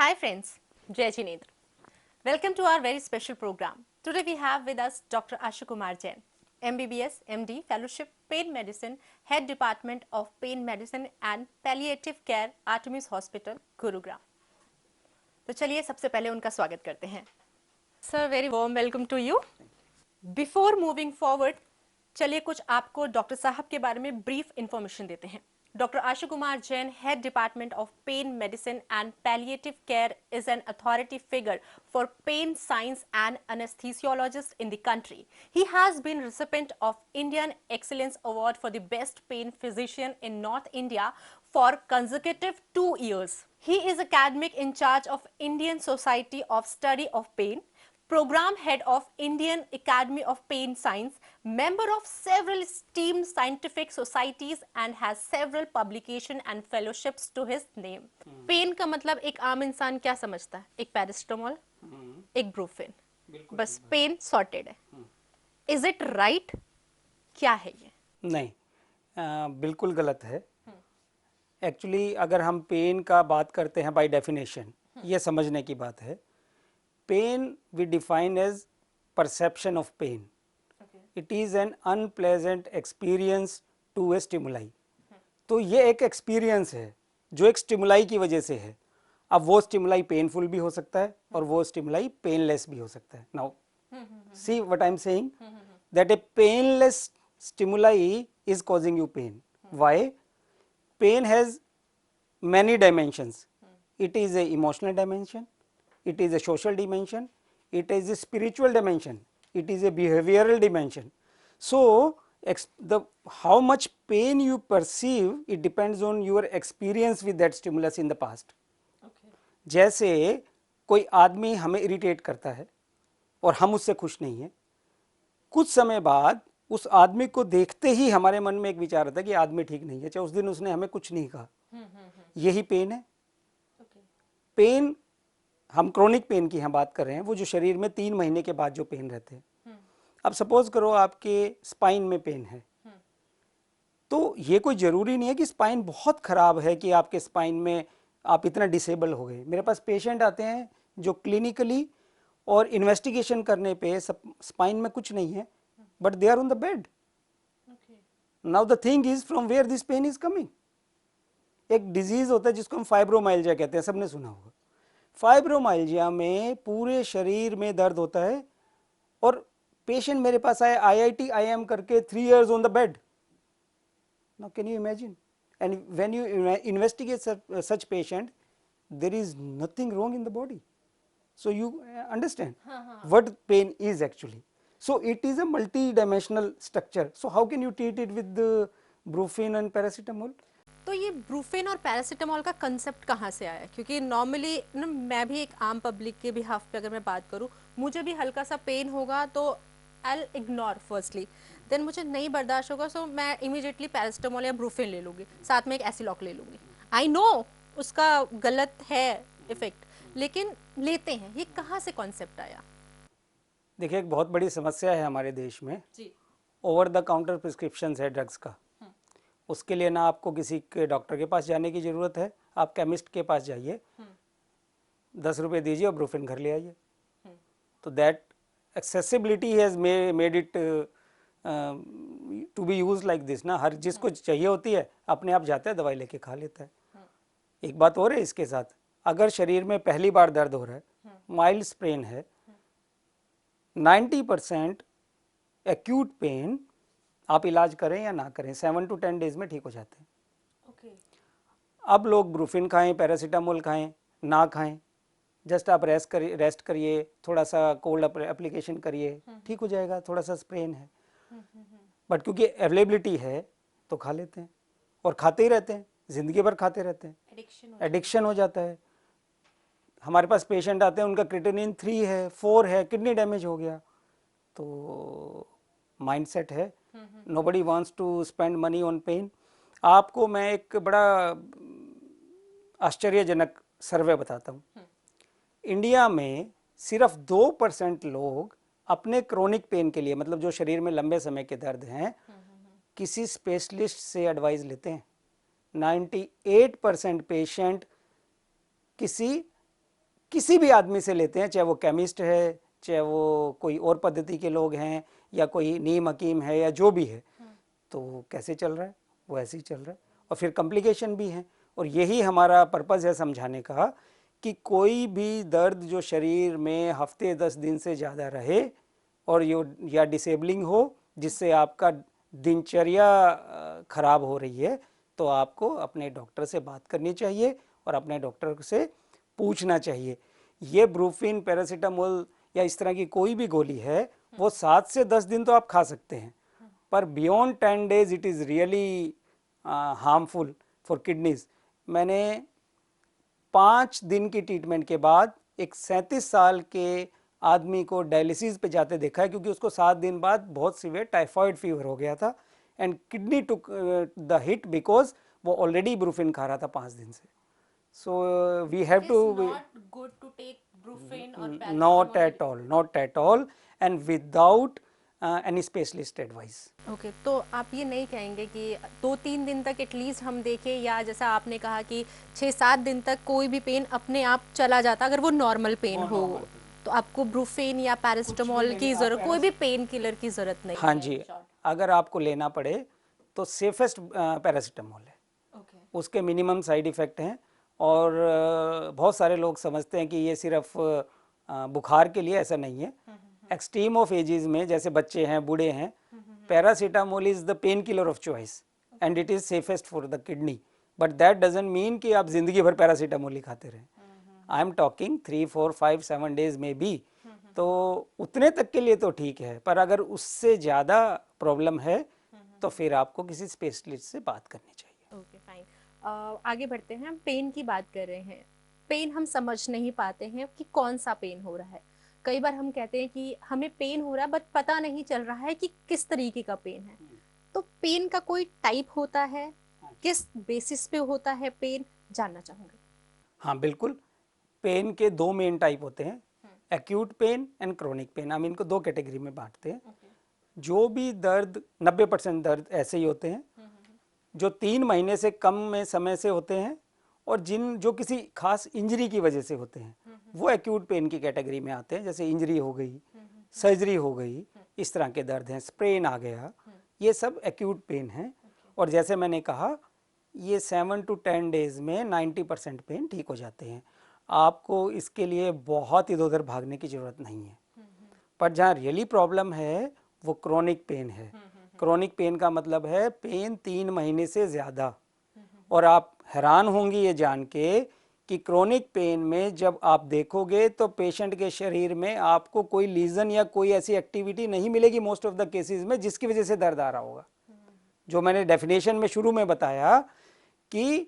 Hi friends, Jai Jinendra. Welcome to our very special program. Today we have with us Dr. Ashu Kumar Jain, MBBS, MD, Fellowship, Pain Medicine, Head Department of Pain Medicine and Palliative Care, Artemis Hospital, Gurugram. तो चलिए सबसे पहले उनका स्वागत करते हैं. Sir, very warm welcome to you. Before moving forward, चलिए कुछ आपको डॉक्टर साहब के बारे में ब्रीफ इंफॉर्मेशन देते हैं. Dr. Ashu Kumar Jain, Head Department of Pain Medicine and Palliative Care, is an authority figure for pain science and anesthesiologist in the country. He has been recipient of Indian Excellence Award for the Best Pain Physician in North India for consecutive 2 years. He is academic in charge of Indian Society of Study of Pain, Program Head of Indian Academy of Pain Science, member of several esteemed scientific societies and has several publication and fellowships to his name. Pain का मतलब एक आम इंसान क्या समझता है? एक paracetamol, एक ब्रूफेन, बस पेन सॉर्टेड है. Is it right? क्या है ये? नहीं, बिल्कुल गलत है. एक्चुअली अगर हम पेन का बात करते हैं बाय डेफिनेशन, ये समझने की बात है. Pain we define as perception of pain. It is an unpleasant experience to a stimuli. तो ये एक एक्सपीरियंस है जो एक स्टिमुलाई की वजह से है. अब वो स्टिमुलाई पेनफुल भी हो सकता है और वो स्टिमुलाई पेनलेस भी हो सकता है. Now see what I am saying, that a painless stimuli is causing you pain. Why? Pain has many dimensions. It is a emotional dimension, it is a social dimension, it is a spiritual dimension, it is a behavioral dimension. So how much pain you perceive, it depends on your experience with that stimulus in the past. जैसे कोई आदमी हमें irritate करता है और हम उससे खुश नहीं हैं, कुछ समय बाद उस आदमी को देखते ही हमारे मन में एक विचार आता है कि आदमी ठीक नहीं है, चाहे उस दिन उसने हमें कुछ नहीं कहा. यही पेन है. पेन, हम क्रोनिक पेन की हम बात कर रहे हैं, वो जो शरीर में 3 महीने के बाद जो पेन रहते हैं. अब सपोज करो आपके स्पाइन में पेन है, तो ये कोई ज़रूरी नहीं है कि स्पाइन बहुत ख़राब है कि आपके स्पाइन में आप इतना डिसेबल हो गए. मेरे पास पेशेंट आते हैं जो क्लिनिकली और इन्वेस्टिगेशन करने पे स्पाइन में कुछ नहीं है, but they are on the bed. Now the thing is from where this pain is coming. एक डिजीज होता है जिसको हम फाइब्रोमाइल्जिया कहते हैं, सबने सुना होगा. फाइब्रोमाइल्जिया में पूरे शरीर में दर्द होता है और पेशेंट मेरे पास आए IIT IIM करके 3 years on the bed. Now can you imagine? And when you investigate such patient, there is nothing wrong in the body. So you understand what pain is actually. So it is a multi-dimensional structure. So how can you treat it with the brufen and paracetamol? तो ये Brufen और paracetamol का concept कहाँ से आया? क्योंकि normally मैं भी एक आम पब्लिक के बिहाफ पे अगर मैं बात करूँ, मुझे भी हल्का सा पेन होगा तो आई विल इग्नोर फर्स्टली, देन मुझे नहीं बर्दाश्त होगा सो मैं इमीडिएटली पैरासिटामोल या ब्रूफेन ले लूँगी, साथ में एक एसिलॉक ले लूँगी. आई नो उसका गलत है इफेक्ट, लेकिन लेते हैं. ये कहाँ से कॉन्सेप्ट आया? देखिए, एक बहुत बड़ी समस्या है हमारे देश में जी. ओवर द काउंटर प्रिस्क्रिप्शन है ड्रग्स का. उसके लिए ना आपको किसी के डॉक्टर के पास जाने की ज़रूरत है, आप केमिस्ट के पास जाइए, 10 रुपये दीजिए और ब्रूफेन घर ले आइए. तो that accessibility has made it to be use like this ना. हर जिसको चाहिए होती है अपने आप जाता है, दवाई लेके खा लेता है. एक बात और है इसके साथ, अगर शरीर में पहली बार दर्द हो रहा है, माइल्ड स्प्रेन है, 90% एक्यूट पेन आप इलाज करें या ना करें 7 to 10 डेज में ठीक हो जाते हैं. अब लोग ब्रूफिन खाएं, पैरासीटामोल खाएं, ना खाएं, जस्ट आप रेस्ट करिए, थोड़ा सा कोल्ड एप्लीकेशन करिए, ठीक हो जाएगा. थोड़ा सा स्प्रेन है, बट क्योंकि अवेलेबिलिटी है तो खा लेते हैं और खाते ही रहते हैं, ज़िंदगी भर खाते रहते हैं. एडिक्शन हो जाता है. हमारे पास पेशेंट आते हैं, उनका क्रिएटिनिन 3 है, 4 है, किडनी डैमेज हो गया. तो माइंडसेट है, nobody wants to spend money on pain. आपको मैं एक बड़ा आश्चर्यजनक सर्वे बताता हूँ. इंडिया में सिर्फ 2% लोग अपने क्रोनिक पेन के लिए, मतलब जो शरीर में लंबे समय के दर्द हैं, किसी स्पेशलिस्ट से एडवाइस लेते हैं. 98% पेशेंट किसी किसी भी आदमी से लेते हैं, चाहे वो केमिस्ट है, चाहे वो कोई और पद्धति के लोग हैं, या कोई नीम हकीम है, या जो भी है, तो कैसे चल रहा है वो ऐसे ही चल रहा है। और फिर कॉम्प्लिकेशन भी हैं, और यही हमारा पर्पज़ है समझाने का कि कोई भी दर्द जो शरीर में हफ्ते 10 दिन से ज़्यादा रहे और या डिसेबलिंग हो, जिससे आपका दिनचर्या खराब हो रही है, तो आपको अपने डॉक्टर से बात करनी चाहिए और अपने डॉक्टर से पूछना चाहिए। ये ब्रूफिन, पैरासीटामोल या इस तरह की कोई भी गोली है, वो 7 से 10 दिन तो आप खा सकते हैं, पर beyond 10 days it is really harmful for kidneys. मैंने 5 दिन की ट्रीटमेंट के बाद एक 37 साल के आदमी को डायलिसिस पे जाते देखा है, क्योंकि उसको 7 दिन बाद बहुत सीवियर टाइफाइड फीवर हो गया था, and kidney took the hit because वो ऑलरेडी ब्रूफिन खा रहा था 5 दिन से। So we have to, not good to take Brufen or not paracetamol. at all, not at all, and without any specialist advice. Okay तो आप ये नहीं कहेंगे कि 2-3 दिन तक एटलीस्ट हम देखें, या जैसा आपने कहा कि 6-7 दिन तक कोई भी पेन अपने आप चला जाता अगर वो नॉर्मल पेन हो, तो आपको ब्रूफेन या पैरासिटामोल की जरूरत, कोई भी पेन किलर की जरूरत नहीं हाँ है? जी, अगर आपको लेना पड़े तो सेफेस्ट पैरासीटामोल है। ओके उसके मिनिमम साइड इफ़ेक्ट हैं, और बहुत सारे लोग समझते हैं कि ये सिर्फ बुखार के लिए, ऐसा नहीं है। एक्सट्रीम ऑफ एजेस में, जैसे बच्चे हैं, बूढ़े हैं, paracetamol is the pain killer of choice and it is safest for the kidney, but that doesn't mean कि आप ज़िंदगी भर पैरासीटामोल ही खाते रहें। आई एम टॉकिंग 3, 4, 5, 7 डेज में भी, तो उतने तक के लिए तो ठीक है, पर अगर उससे ज़्यादा प्रॉब्लम है तो फिर आपको किसी स्पेशलिस्ट से बात करनी चाहिए। Okay fine. आगे बढ़ते हैं, हम पेन की बात कर रहे हैं। पेन हम समझ नहीं पाते हैं कि कौन सा पेन हो रहा है। कई बार हम कहते हैं कि हमें पेन हो रहा है, बट पता नहीं चल रहा है कि किस तरीके का पेन है। तो पेन का कोई टाइप होता है, किस बेसिस पे होता है पेन, जानना चाहूँगी। हाँ बिल्कुल, पेन के 2 मेन टाइप होते हैं, acute pain and chronic pain. हम इनको 2 कैटेगरी में बांटते हैं। जो भी दर्द, 90% दर्द ऐसे ही होते हैं जो 3 महीने से कम में समय से होते हैं, और जो किसी खास इंजरी की वजह से होते हैं, वो एक्यूट पेन की कैटेगरी में आते हैं। जैसे इंजरी हो गई, सर्जरी हो गई, इस तरह के दर्द हैं, स्प्रेन आ गया, ये सब एक्यूट पेन है। और जैसे मैंने कहा, ये 7 to 10 डेज में 90% पेन ठीक हो जाते हैं। आपको इसके लिए बहुत इधर उधर भागने की ज़रूरत नहीं है। पर जहाँ रियली प्रॉब्लम है वो क्रोनिक पेन है। क्रोनिक पेन का मतलब है पेन 3 महीने से ज़्यादा। और आप हैरान होंगी ये जान के कि क्रोनिक पेन में जब आप देखोगे तो पेशेंट के शरीर में आपको कोई लीजन या कोई ऐसी एक्टिविटी नहीं मिलेगी मोस्ट ऑफ द केसेस में, जिसकी वजह से दर्द आ रहा होगा। जो मैंने डेफिनेशन में शुरू में बताया कि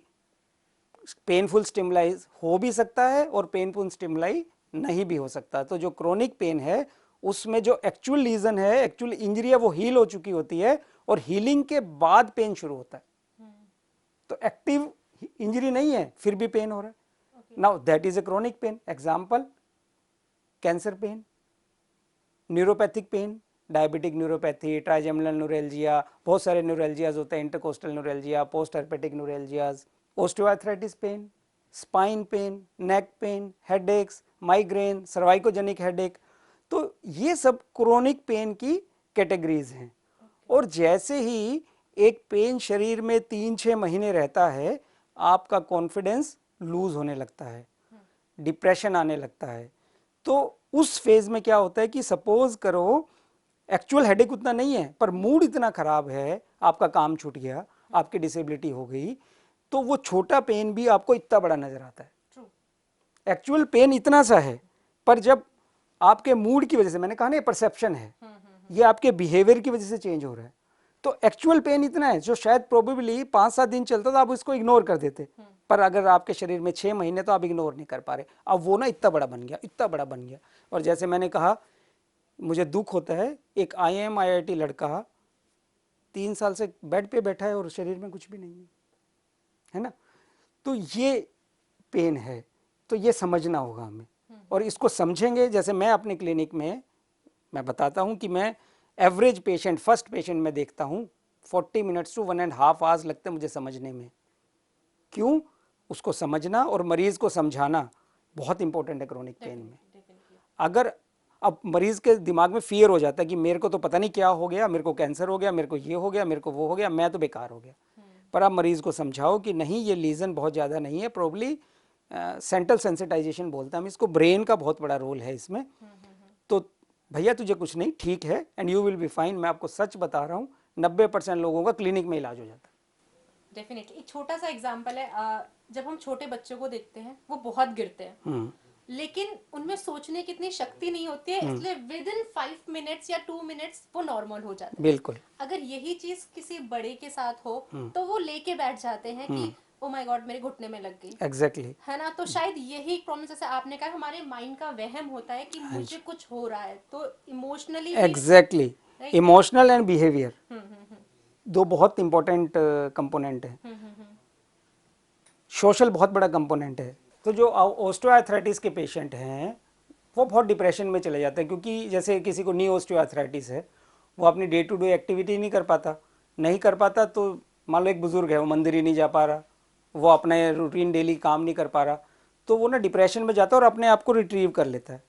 पेनफुल स्टिमुलाई हो भी सकता है और पेनफुल स्टिमुलाई नहीं भी हो सकता। तो जो क्रोनिक पेन है उसमें जो एक्चुअल लीजन है, एक्चुअल इंजरी है, वो हील हो चुकी होती है, और हीलिंग के बाद पेन शुरू होता है। तो एक्टिव इंजरी नहीं है फिर भी पेन हो रहा है। Now that is a chronic pain. Example, cancer pain, neuropathic pain, diabetic neuropathy, trigeminal neuralgia, बहुत सारे न्यूरैल्जियाज होते हैं, intercostal neuralgia, post herpetic neuralgias, osteoarthritis pain, spine pain, neck pain, headaches, migraine, cervicogenic headache. तो ये सब chronic pain की categories हैं। और जैसे ही एक पेन शरीर में 3-6 महीने रहता है, आपका कॉन्फिडेंस लूज होने लगता है, डिप्रेशन आने लगता है। तो उस फेज में क्या होता है कि सपोज करो एक्चुअल हेडेक उतना नहीं है, पर मूड इतना खराब है, आपका काम छूट गया, आपकी डिसेबिलिटी हो गई, तो वो छोटा पेन भी आपको इतना बड़ा नजर आता है। एक्चुअल पेन इतना सा है, पर जब आपके मूड की वजह से, मैंने कहा ना, परसेप्शन है, ये आपके बिहेवियर की वजह से चेंज हो रहा है। तो एक्चुअल पेन इतना है जो शायद प्रोबेबली 5-7 दिन चलता तो आप उसको इग्नोर कर देते, पर अगर आपके शरीर में 6 महीने तो आप इग्नोर नहीं कर पा रहे। अब वो ना इतना बड़ा बन गया, इतना बड़ा बन गया। और जैसे मैंने कहा, मुझे दुख होता है, एक IIT लड़का 3 साल से बेड पे बैठा है और शरीर में कुछ भी नहीं है ना। तो ये पेन है, तो ये समझना होगा हमें, और इसको समझेंगे। जैसे मैं अपने क्लिनिक में मैं बताता हूँ कि मैं एवरेज पेशेंट, फर्स्ट पेशेंट में देखता हूँ 40 मिनट्स to 1.5 आवर्स लगते हैं मुझे समझने में। क्यों? उसको समझना और मरीज को समझाना बहुत इंपॉर्टेंट है क्रोनिक पेन में। अगर अब मरीज के दिमाग में फियर हो जाता है कि मेरे को तो पता नहीं क्या हो गया, मेरे को कैंसर हो गया, मेरे को ये हो गया, मेरे को वो हो गया, मैं तो बेकार हो गया। पर आप मरीज को समझाओ कि नहीं, ये लीजन बहुत ज़्यादा नहीं है, प्रॉब्ली सेंट्रल सेंसिटाइजेशन बोलते हैं हम इसको, ब्रेन का बहुत बड़ा रोल है इसमें। तो भैया तुझे कुछ नहीं, ठीक है, and you will be fine. मैं आपको सच बता रहा हूँ, 90% लोगों का क्लिनिक में इलाज हो जाता है। डेफिनेटली। एक छोटा सा एग्जांपल है, जब हम छोटे बच्चों को देखते हैं वो बहुत गिरते हैं, लेकिन उनमें सोचने की इतनी शक्ति नहीं होती है, इसलिए विद इन 5 मिनट्स या 2 मिनट्स वो नॉर्मल हो जाते हैं। बिल्कुल। अगर यही चीज किसी बड़े के साथ हो तो वो लेके बैठ जाते हैं कि ओ माय गॉड मेरे घुटने में लग गई। एग्जैक्टली। है ना? तो शायद यही प्रॉब्लम, जैसे आपने कहा, हमारे माइंड का वहम होता है कि मुझे कुछ हो रहा है, तो emotionally exactly, emotional and behaviour दो बहुत इंपॉर्टेंट कंपोनेंट है। सोशल बहुत बड़ा कंपोनेंट है। तो जो ऑस्टियोआर्थराइटिस के पेशेंट हैं वो बहुत डिप्रेशन में चले जाते हैं, क्योंकि जैसे किसी को नी ऑस्टियोआर्थराइटिस है, वो अपनी डे टू डे एक्टिविटी नहीं कर पाता। तो मान लो एक बुजुर्ग है, वो मंदिर ही नहीं जा पा रहा, वो अपने रूटीन डेली काम नहीं कर पा रहा, तो वो ना डिप्रेशन में जाता है और अपने आप को रिट्रीव कर लेता है।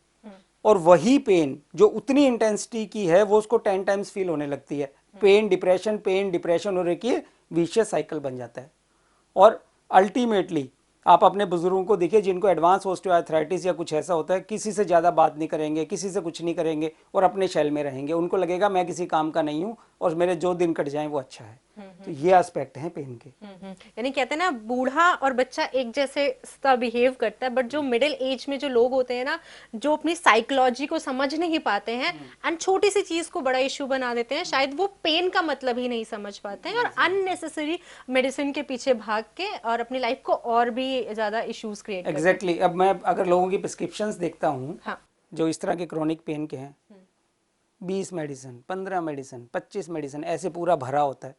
और वही पेन जो उतनी इंटेंसिटी की है वो उसको 10 टाइम्स फील होने लगती है। पेन डिप्रेशन हो रही है, विशियस साइकिल बन जाता है। और अल्टीमेटली आप अपने बुजुर्गों को देखिए जिनको एडवांस ऑस्टियोआर्थराइटिस या कुछ ऐसा होता है, किसी से ज़्यादा बात नहीं करेंगे, किसी से कुछ नहीं करेंगे और अपने शैल में रहेंगे। उनको लगेगा मैं किसी काम का नहीं हूँ और मेरे जो दिन कट जाएं वो अच्छा है। तो ये एस्पेक्ट हैं पेन के। यानी कहते हैं ना, बूढ़ा और बच्चा एक जैसे सा बिहेव करता है, बट जो मिडिल एज में जो लोग होते हैं ना, जो अपनी साइकोलॉजी को समझ नहीं पाते हैं एंड छोटी सी चीज को बड़ा इशू बना देते हैं, शायद वो पेन का मतलब ही नहीं समझ पाते हैं और अननेसेसरी मेडिसिन के पीछे भाग के और अपनी लाइफ को और भी ज्यादा इश्यूज क्रिएट एग्जैक्टली। अब मैं अगर लोगों की प्रिस्क्रिप्शंस देखता हूँ हाँ। जो इस तरह के क्रोनिक पेन के हैं, 20 मेडिसिन, 15 मेडिसिन, 25 मेडिसिन, ऐसे पूरा भरा होता है।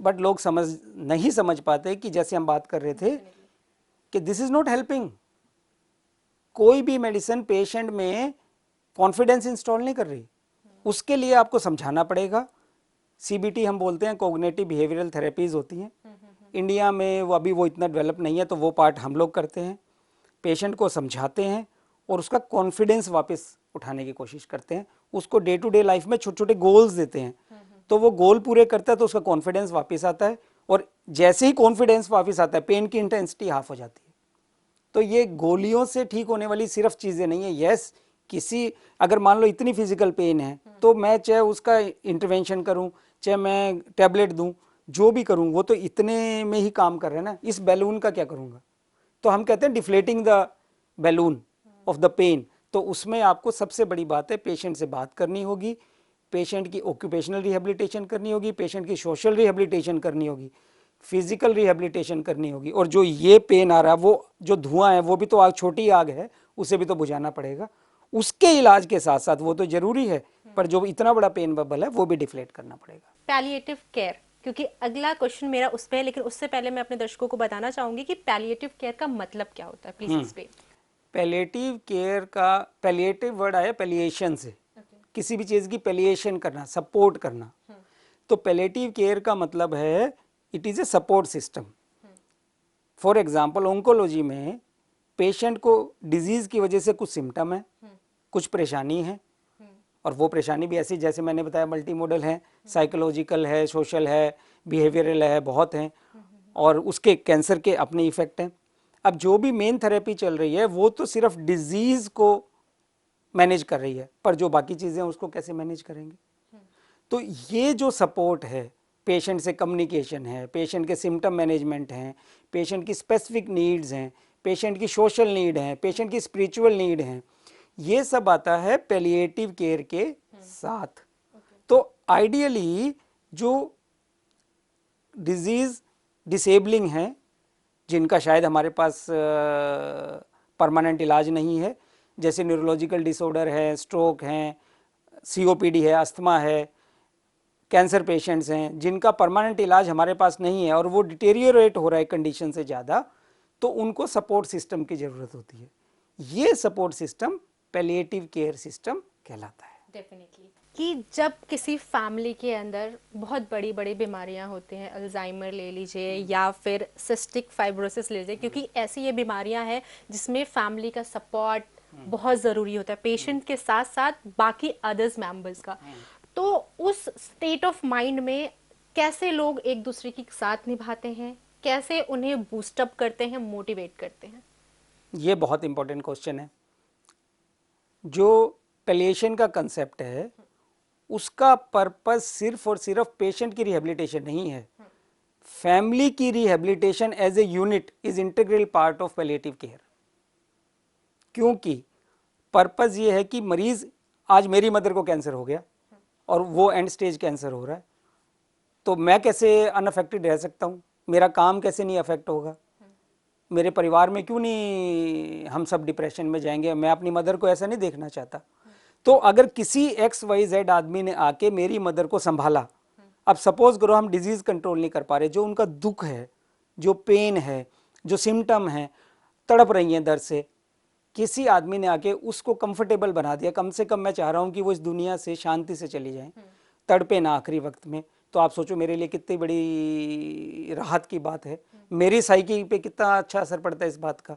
बट लोग नहीं समझ पाते कि जैसे हम बात कर रहे थे कि दिस इज नॉट हेल्पिंग। कोई भी मेडिसिन पेशेंट में कॉन्फिडेंस इंस्टॉल नहीं कर रही, उसके लिए आपको समझाना पड़ेगा। सीबीटी हम बोलते हैं, कोग्निटिव बिहेवियरल थेरेपीज होती हैं। इंडिया में वो अभी वो इतना डेवलप नहीं है, तो वो पार्ट हम लोग करते हैं। पेशेंट को समझाते हैं और उसका कॉन्फिडेंस वापस उठाने की कोशिश करते हैं। उसको डे टू डे लाइफ में छोटे छोटे गोल्स देते हैं, तो वो गोल पूरे करता है तो उसका कॉन्फिडेंस वापस आता है। और जैसे ही कॉन्फिडेंस वापस आता है, पेन की इंटेंसिटी हाफ हो जाती है। तो ये गोलियों से ठीक होने वाली सिर्फ चीज़ें नहीं है। यस, किसी अगर मान लो इतनी फिजिकल पेन है, तो मैं चाहे उसका इंटरवेंशन करूं, चाहे मैं टैबलेट दूं, जो भी करूं, वो तो इतने में ही काम कर रहे हैं ना। इस बैलून का क्या करूंगा? तो हम कहते हैं deflating the balloon of the pain. तो उसमें आपको सबसे बड़ी बात है, पेशेंट से बात करनी होगी, पेशेंट की ऑक्यूपेशनल रिहेबिलिटेशन करनी होगी, पेशेंट की सोशल रिहेबिलिटेशन करनी होगी, फिजिकल रिहेबिलिटेशन करनी होगी। और जो ये पेन आ रहा है, वो जो धुआं है, वो भी तो आग, छोटी आग है, उसे भी तो बुझाना पड़ेगा। उसके इलाज के साथ साथ वो तो जरूरी है, पर जो इतना बड़ा पेन बबल है वो भी डिफ्लेट करना पड़ेगा। पैलिएटिव केयर, क्योंकि अगला क्वेश्चन मेरा उस पर है, लेकिन उससे पहले मैं अपने दर्शकों को बताना चाहूंगी कि पैलिएटिव केयर का मतलब क्या होता है, प्लीज एक्सप्लेन। पैलिएटिव केयर का, पैलिएटिव वर्ड आया पैलिएशन से, किसी भी चीज़ की पैलिएशन करना, सपोर्ट करना। तो पैलिएटिव केयर का मतलब है it is a support system. For example oncology में पेशेंट को डिजीज़ की वजह से कुछ सिम्टम है, कुछ परेशानी है, और वो परेशानी भी ऐसी जैसे मैंने बताया मल्टी मॉडल है, साइकोलॉजिकल है, सोशल है, बिहेवियरल है, बहुत हैं, और उसके कैंसर के अपने इफेक्ट हैं। अब जो भी मेन थेरेपी चल रही है वो तो सिर्फ डिजीज़ को मैनेज कर रही है, पर जो बाकी चीज़ें उसको कैसे मैनेज करेंगे? तो ये जो सपोर्ट है, पेशेंट से कम्युनिकेशन है, पेशेंट के सिम्टम मैनेजमेंट हैं, पेशेंट की स्पेसिफिक नीड्स हैं, पेशेंट की सोशल नीड हैं, पेशेंट की स्पिरिचुअल नीड हैं, ये सब आता है पैलिएटिव केयर के साथ। तो आइडियली जो डिजीज़ डिसेबलिंग हैं, जिनका शायद हमारे पास परमानेंट इलाज नहीं है, जैसे न्यूरोलॉजिकल डिसऑर्डर है, स्ट्रोक हैं, सीओपीडी है, अस्थमा है, कैंसर पेशेंट्स हैं, जिनका परमानेंट इलाज हमारे पास नहीं है और वो डिटेरियोरेट हो रहा है कंडीशन से ज़्यादा, तो उनको सपोर्ट सिस्टम की ज़रूरत होती है। ये support system palliative care system कहलाता है। डेफिनेटली कि जब किसी फैमिली के अंदर बहुत बड़ी बड़ी बीमारियां होती हैं, अल्जाइमर ले लीजिए या फिर सिस्टिक फाइब्रोसिस ले लीजिए, क्योंकि ऐसी ये बीमारियां हैं जिसमें फैमिली का सपोर्ट बहुत ज़रूरी होता है, पेशेंट के साथ साथ बाकी अदर्स मेंबर्स का। तो उस स्टेट ऑफ माइंड में कैसे लोग एक दूसरे के साथ निभाते हैं, कैसे उन्हें बूस्टअप करते हैं, मोटिवेट करते हैं? ये बहुत इंपॉर्टेंट क्वेश्चन है। जो पैलिएशन का कंसेप्ट है उसका पर्पस सिर्फ और सिर्फ पेशेंट की रिहेबिलिटेशन नहीं है, फैमिली की rehabilitation as a unit is integral part of palliative care. क्योंकि पर्पस ये है कि मरीज, आज मेरी मदर को कैंसर हो गया और वो एंड स्टेज कैंसर हो रहा है, तो मैं कैसे अनअफेक्टेड रह सकता हूँ, मेरा काम कैसे नहीं अफेक्ट होगा, मेरे परिवार में क्यों नहीं हम सब डिप्रेशन में जाएंगे, मैं अपनी मदर को ऐसा नहीं देखना चाहता। तो अगर किसी XYZ आदमी ने आके मेरी मदर को संभाला, अब सपोज करो हम डिजीज कंट्रोल नहीं कर पा रहे, जो उनका दुख है, जो पेन है, जो सिम्टम है, तड़प रही हैं दर्द से, किसी आदमी ने आके उसको कंफर्टेबल बना दिया, कम से कम मैं चाह रहा हूँ कि वो इस दुनिया से शांति से चली जाएं, तड़पे ना आखिरी वक्त में, तो आप सोचो मेरे लिए कितनी बड़ी राहत की बात है, मेरी साइकी पे कितना अच्छा असर पड़ता है इस बात का।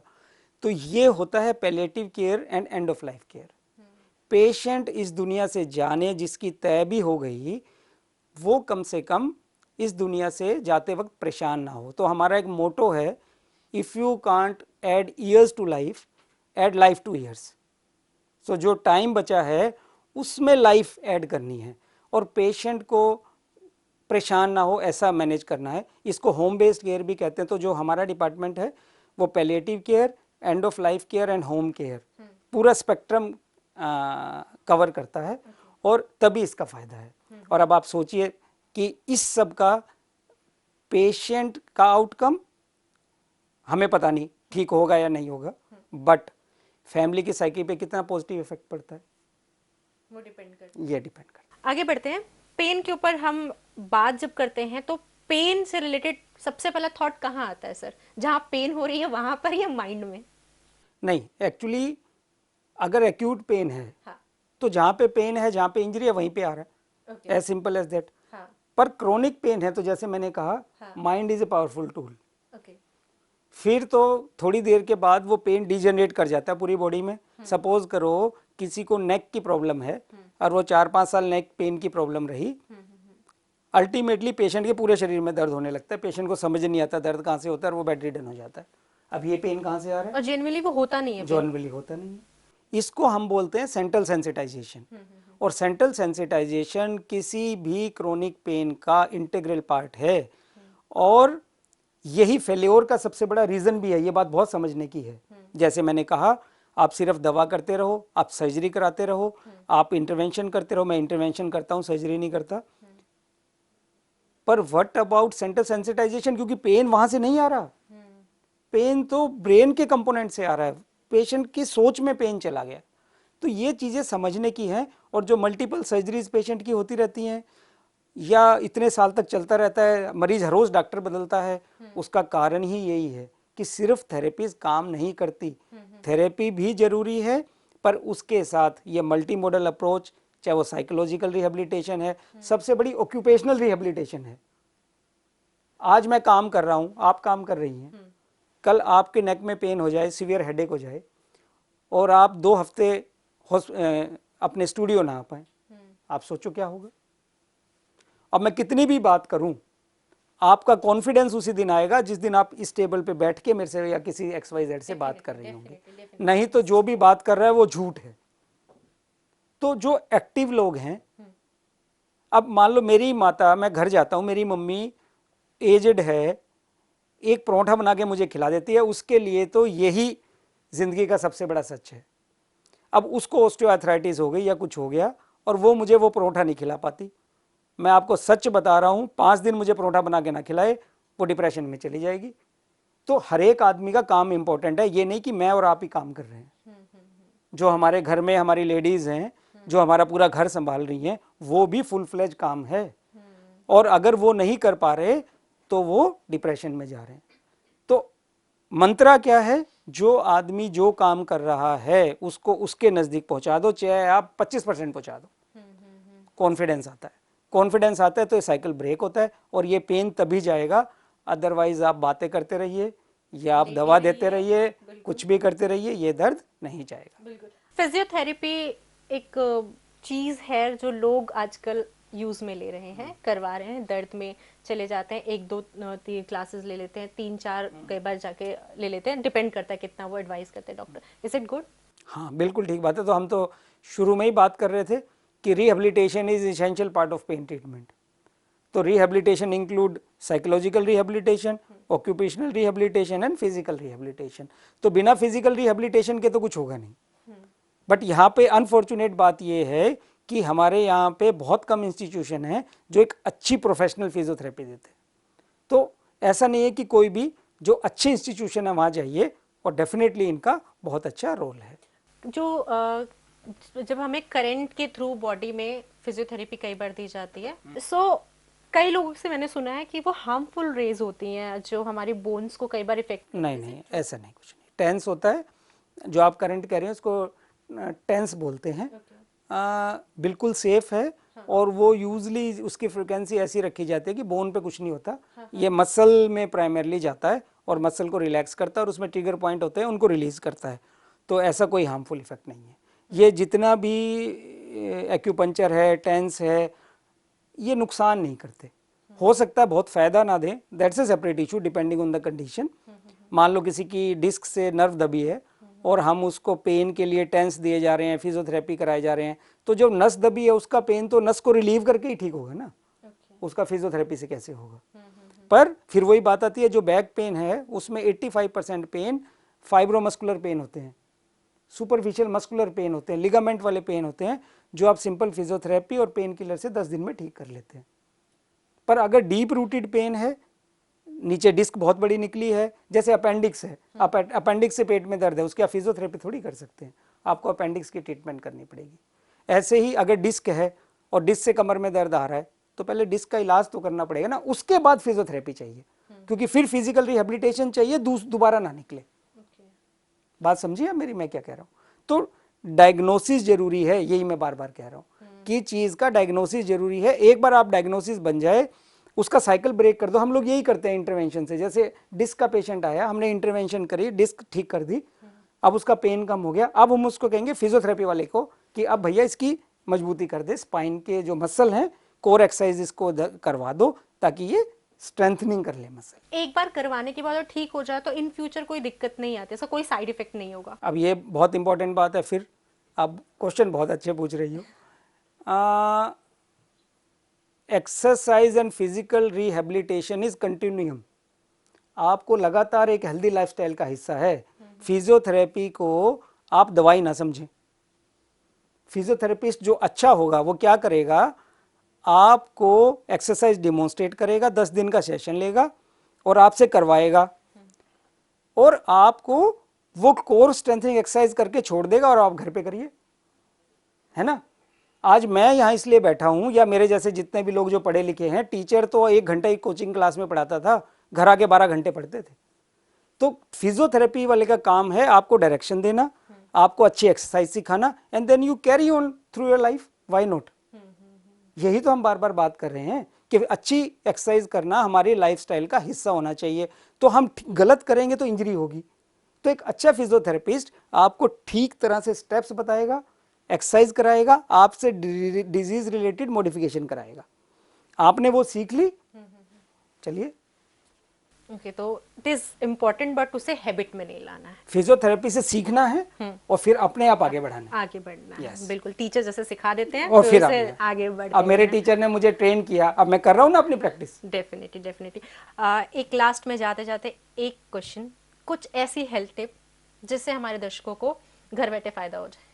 तो ये होता है palliative care and end of life care. Patient इस दुनिया से जाने जिसकी तय भी हो गई, वो कम से कम इस दुनिया से जाते वक्त परेशान ना हो। तो हमारा एक मोटो है, if you can't add years to life, add life to years. So जो टाइम बचा है उसमें लाइफ ऐड करनी है और पेशेंट को परेशान ना हो ऐसा मैनेज करना है। इसको होम बेस्ड केयर भी कहते हैं। तो जो हमारा डिपार्टमेंट है वो palliative care, end of life care and home care, पूरा स्पेक्ट्रम कवर करता है और तभी इसका फायदा है। और अब आप सोचिए कि इस सब का पेशेंट का आउटकम हमें पता नहीं ठीक होगा या नहीं होगा, बट फैमिली की साइकी पे कितना पॉजिटिव इफेक्ट पड़ता है वो डिपेंड करता है। ये डिपेंड करता है। आगे बढ़ते हैं। पेन के ऊपर हम बात जब करते हैं तो पेन से रिलेटेड सबसे पहला थॉट कहाँ आता है सर? जहाँ पेन हो रही है वहां पर या माइंड में? नहीं, एक्चुअली अगर एक्यूट पेन है हाँ, तो जहाँ पे पेन है, जहाँ पे इंजरी है, वहीं पे आ रहा है, okay, as simple as that. हाँ, पर क्रोनिक पेन है तो जैसे मैंने कहा, हाँ, mind is a powerful tool. Okay, फिर तो थोड़ी देर के बाद वो पेन डिजेनरेट कर जाता है पूरी बॉडी में। सपोज करो किसी को नेक की प्रॉब्लम है और वो 4-5 साल नेक पेन की प्रॉब्लम रही, अल्टीमेटली पेशेंट के पूरे शरीर में दर्द होने लगता है, पेशेंट को समझ नहीं आता दर्द कहाँ से होता है और वो बेड रिडन हो जाता है। अब ये पेन कहाँ से आ रहा है? और जनरली वो होता नहीं है। जनरली होता नहीं है। इसको हम बोलते हैं सेंट्रल सेंसिटाइजेशन। और सेंट्रल सेंसिटाइजेशन किसी भी क्रोनिक पेन का इंटीग्रल पार्ट है और यही फेल्योर का सबसे बड़ा रीजन भी है। ये बात बहुत समझने की है। जैसे मैंने कहा, आप सिर्फ दवा करते रहो, आप सर्जरी कराते रहो, आप इंटरवेंशन करते रहो, मैं इंटरवेंशन करता हूँ, सर्जरी नहीं करता, पर व्हाट अबाउट सेंट्रल सेंसिटाइजेशन? क्योंकि पेन वहां से नहीं आ रहा, पेन तो ब्रेन के कंपोनेंट से आ रहा है, पेशेंट की सोच में पेन चला गया। तो ये चीजें समझने की हैं। और जो मल्टीपल सर्जरीज पेशेंट की होती रहती हैं या इतने साल तक चलता रहता है, मरीज हर रोज डॉक्टर बदलता है, उसका कारण ही यही है कि सिर्फ थेरेपीज काम नहीं करती, थेरेपी भी जरूरी है, पर उसके साथ ये मल्टी मोडल अप्रोच, चाहे वो साइकोलॉजिकल रिहेबिलिटेशन है, सबसे बड़ी ऑक्यूपेशनल रिहेबिलिटेशन है। आज मैं काम कर रहा हूं, आप काम कर रही हैं, कल आपके नेक में पेन हो जाए, सीवियर हेडेक हो जाए और आप 2 हफ्ते अपने स्टूडियो ना आ पाए, आप सोचो क्या होगा। अब मैं कितनी भी बात करूं, आपका कॉन्फिडेंस उसी दिन आएगा जिस दिन आप इस टेबल पे बैठ के मेरे से या किसी XYZ से बात कर रही होंगी, नहीं तो जो भी बात कर रहा है वो झूठ है। तो जो एक्टिव लोग हैं, अब मान लो मेरी माता, मैं घर जाता हूं, मेरी मम्मी एजेड है, एक परोठा बना के मुझे खिला देती है, उसके लिए तो यही जिंदगी का सबसे बड़ा सच है। अब उसको ऑस्टियोआर्थराइटिस हो गई या कुछ हो गया और वो मुझे वो परोठा नहीं खिला पाती, मैं आपको सच बता रहा हूं, 5 दिन मुझे परोठा बना के ना खिलाए, वो डिप्रेशन में चली जाएगी। तो हर एक आदमी का काम इंपॉर्टेंट है, ये नहीं कि मैं और आप ही काम कर रहे हैं। जो हमारे घर में हमारी लेडीज हैं, जो हमारा पूरा घर संभाल रही हैं, वो भी फुल फ्लेज काम है। और अगर वो नहीं कर पा रहे तो वो डिप्रेशन में जा रहे हैं। तो मंत्रा क्या है? जो आदमी जो काम कर रहा है उसको उसके नजदीक पहुंचा दो, चाहे आप 25% पहुंचा दो, कॉन्फिडेंस आता है। कॉन्फिडेंस आता है तो ये साइकिल ब्रेक होता है और ये पेन तभी जाएगा, अदरवाइज आप बातें करते रहिए या आप दवा देते रहिए, कुछ भी करते रहिए, ये दर्द नहीं जाएगा। बिल्कुल। फिजियोथेरेपी एक चीज है जो लोग आजकल यूज में ले रहे हैं, करवा रहे हैं, दर्द में चले जाते हैं, 1 2 3 क्लासेस ले लेते हैं, 3 4 कई बार जाके ले लेते हैं, डिपेंड करता है कितना वो एडवाइस करते हैं डॉक्टर। Is it good? हाँ बिल्कुल ठीक बात है। तो हम तो शुरू में ही बात कर रहे थे कि rehabilitation is essential part of pain treatment. तो rehabilitation include psychological rehabilitation, occupational rehabilitation and physical rehabilitation. तो बिना फिजिकल रिहेबिलिटेशन के तो कुछ होगा नहीं। बट यहाँ पे अनफॉर्चुनेट बात यह है कि हमारे यहाँ पे बहुत कम इंस्टीट्यूशन है जो एक अच्छी प्रोफेशनल फिजियोथेरेपी देते हैं। तो ऐसा नहीं है कि कोई भी जो अच्छे इंस्टीट्यूशन है वहाँ जाइए, और डेफिनेटली इनका बहुत अच्छा रोल है। जो जब हमें करंट के थ्रू बॉडी में फिजियोथेरेपी कई बार दी जाती है, कई लोगों से मैंने सुना है कि वो हार्मफुल रेज होती हैं जो हमारी बोन्स को कई बार इफेक्ट। नहीं नहीं, ऐसा नहीं, कुछ नहीं। टेंस होता है, जो आप करंट कह रहे हैं उसको टेंस बोलते हैं। बिल्कुल सेफ है। और वो यूजली उसकी फ्रिक्वेंसी ऐसी रखी जाती है कि बोन पे कुछ नहीं होता। ये मसल में प्राइमरली जाता है और मसल को रिलैक्स करता है और उसमें ट्रिगर पॉइंट होते हैं, उनको रिलीज करता है। तो ऐसा कोई हार्मफुल इफेक्ट नहीं है। ये जितना भी एक्यूपंचर है, टेंस है, ये नुकसान नहीं करते। हो सकता है बहुत फायदा ना दें, that's a separate issue depending on the condition. मान लो किसी की डिस्क से नर्व दबी है और हम उसको पेन के लिए टेंस दिए जा रहे हैं, फिजियोथेरेपी कराए जा रहे हैं, तो जो नस दबी है उसका पेन तो नस को रिलीव करके ही ठीक होगा ना, उसका फिजियोथेरेपी से कैसे होगा। पर फिर वही बात आती है, जो बैक पेन है उसमें 85% पेन फाइब्रोमस्कुलर पेन होते हैं, सुपरफिशियल मस्कुलर पेन होते हैं, लिगामेंट वाले पेन होते हैं, जो आप सिंपल फिजियोथेरेपी और पेन किलर से 10 दिन में ठीक कर लेते हैं। पर अगर डीप रूटेड पेन है, नीचे डिस्क बहुत बड़ी निकली है, जैसे अपेंडिक्स है, अपेंडिक्स से पेट में दर्द है, उसकी आप फिजियोथेरेपी थोड़ी कर सकते हैं, आपको अपेंडिक्स की ट्रीटमेंट करनी पड़ेगी। ऐसे ही अगर डिस्क है और डिस्क से कमर में दर्द आ रहा है, तो पहले डिस्क का इलाज तो करना पड़ेगा ना, उसके बाद फिजियोथेरेपी चाहिए, क्योंकि फिर फिजिकल रिहेबिलिटेशन चाहिए, दोबारा ना निकले। बात समझिए आप मेरी, मैं क्या कह रहा हूँ। तो डायग्नोसिस जरूरी है, यही मैं बार बार कह रहा हूँ कि चीज का डायग्नोसिस जरूरी है। एक बार आप डायग्नोसिस बन जाए, उसका साइकिल ब्रेक कर दो। हम लोग यही करते हैं इंटरवेंशन से। जैसे डिस्क का पेशेंट आया, हमने इंटरवेंशन करी, डिस्क ठीक कर दी, अब उसका पेन कम हो गया, अब हम उसको कहेंगे फिजियोथेरेपी वाले को कि अब भैया इसकी मजबूती कर दे, स्पाइन के जो मसल हैं, कोर एक्सरसाइज इसको करवा दो ताकि ये स्ट्रेंथनिंग कर ले मसल। एक बार करवाने के बाद और ठीक हो जाए तो इन फ्यूचर कोई दिक्कत नहीं आती, ऐसा कोई साइड इफेक्ट नहीं होगा? अब ये बहुत इंपॉर्टेंट बात है, फिर आप क्वेश्चन बहुत अच्छे पूछ रही हो। Exercise and physical rehabilitation is continuum. आपको लगातार एक हेल्दी लाइफस्टाइल का हिस्सा है। फिजियोथेरेपी को आप दवाई ना समझें। फिजियोथेरेपिस्ट जो अच्छा होगा वो क्या करेगा, आपको एक्सरसाइज डिमॉन्स्ट्रेट करेगा, 10 दिन का सेशन लेगा और आपसे करवाएगा, और आपको वो कोर स्ट्रेंथनिंग एक्सरसाइज करके छोड़ देगा और आप घर पे करिए, है ना। आज मैं यहाँ इसलिए बैठा हूँ, या मेरे जैसे जितने भी लोग जो पढ़े लिखे हैं, टीचर तो 1 घंटा ही कोचिंग क्लास में पढ़ाता था, घर आके 12 घंटे पढ़ते थे। तो फिजियोथेरेपी वाले का काम है आपको डायरेक्शन देना, आपको अच्छी एक्सरसाइज सिखाना, and then you carry on through your life, why not. यही तो हम बार बार बात कर रहे हैं कि अच्छी एक्सरसाइज करना हमारी लाइफस्टाइल का हिस्सा होना चाहिए। तो हम गलत करेंगे तो इंजरी होगी। तो एक अच्छा फिजियोथेरेपिस्ट आपको ठीक तरह से स्टेप्स बताएगा, एक्सरसाइज कराएगा, आपसे डिजीज रिलेटेड मॉडिफिकेशन कराएगा। आपने वो सीख ली, चलिए। ओके, तो इट इज इम्पोर्टेंट बट उसे हैबिट में नहीं लाना है, फिजियोथेरेपी से सीखना है और फिर अपने आप आगे बढ़ाना है। आगे बढ़ना है। Yes. बिल्कुल, टीचर जैसे सिखा देते हैं और फिर उसे आगे बढ़ अब मेरे टीचर ने मुझे ट्रेन किया, अब मैं कर रहा हूँ ना अपनी प्रैक्टिस। Definitely definitely. एक लास्ट में जाते जाते एक क्वेश्चन, कुछ ऐसी हेल्थ टिप जिससे हमारे दर्शकों को घर बैठे फायदा हो जाए।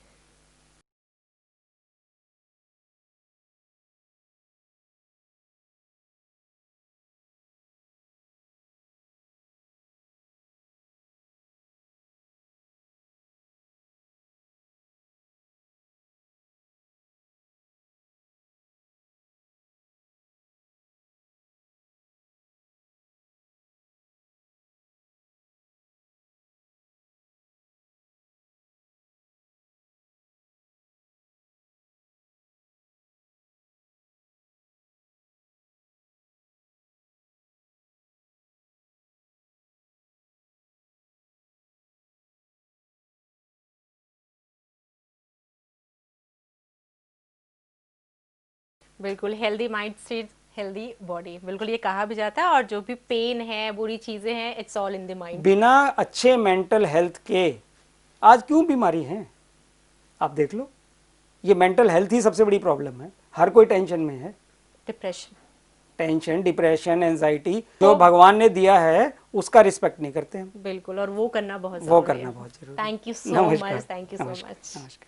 बिल्कुल, healthy mind set healthy body, बिल्कुल ये कहा भी जाता है। और जो भी पेन है, बुरी चीजें हैं, it's all in the mind. बिना अच्छे मेंटल हेल्थ के आज क्यों बीमारी है आप देख लो, ये मेंटल हेल्थ ही सबसे बड़ी प्रॉब्लम है। हर कोई टेंशन में है, डिप्रेशन। टेंशन, डिप्रेशन, एंजाइटी, जो भगवान ने दिया है उसका रिस्पेक्ट नहीं करते हम। बिल्कुल, और वो करना बहुत वो जरूरी करना है। बहुत जरूरी है। थैंक यू सो नमस्कार, मच, थैंक यू सो नमस्कार, मच। नमस्कार।